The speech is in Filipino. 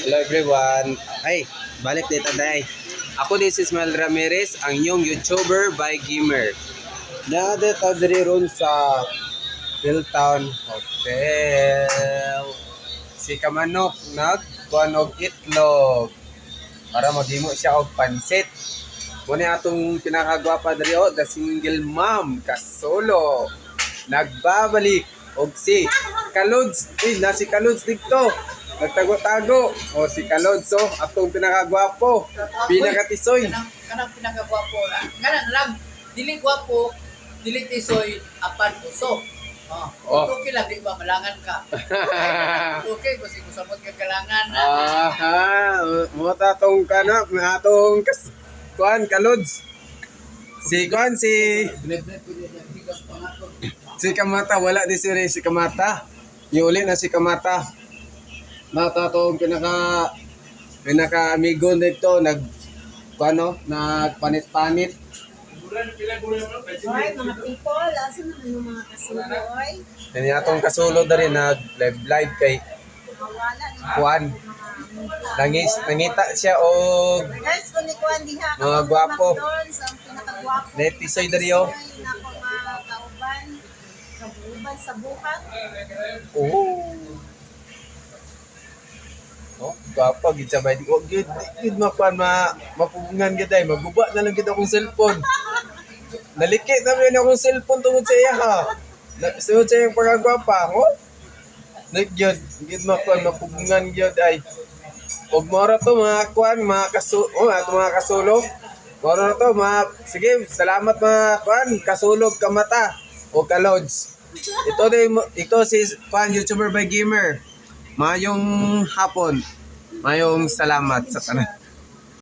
Hello everyone. Ay, balik dito day. Ako this is Mel Ramirez, ang inyong YouTuber by Gamer. Nadito diri ron sa Hilltown Hotel. Si Kamanok nagkuhan og itlog para maghimo siya og pansit. Muna atong pinakagwapa diri o, the single mom kasolo. Nagbabalik og si Kalods. Na si Kalods dito. Nagtago-tago. O si Kalods, atong pinakagwapo. Pinakatisoy. Kanang pinakagwapo. Kanang lang, dili gwapo, dili tisoy, apan puso. Oh. Okay lang, di ba? Malangan ka. Okay, kasi kusamot ka kalangan. Mo tatong kanak, atong kuan Kalods. Si kuan si Kamata, wala di si Kamata. Yuli na si Kamata. Matatong pinaka amigo nito nagpanit-panit. Hoy, mga people, asa naman yung mga kasuloy? Kani atong kasulod na rin nag-live kay Mawala na Juan. Nangita siya og guys, kung ni Kuan diha, mga gwapo. ang pinakagwapo. Netisoy diri o. Nako mga kauban sa buhat. Gwapo gid sabay di ko gid makuan mapugungan gid ay maguba na lang gid akong cellphone. Nalikit na rin akong cellphone tungod sa iya ha. Sud sa iyang pagagwapa, Nagyod, gid makuan mapugungan gyud ay. Og mora to mga kuan, mga kasulog. Mora na to sige, salamat mga kuan, kasulog Kamata o Kalods. Ito si kuan YouTuber by Gamer. Mayong hapon. Mayong salamat sa tanan.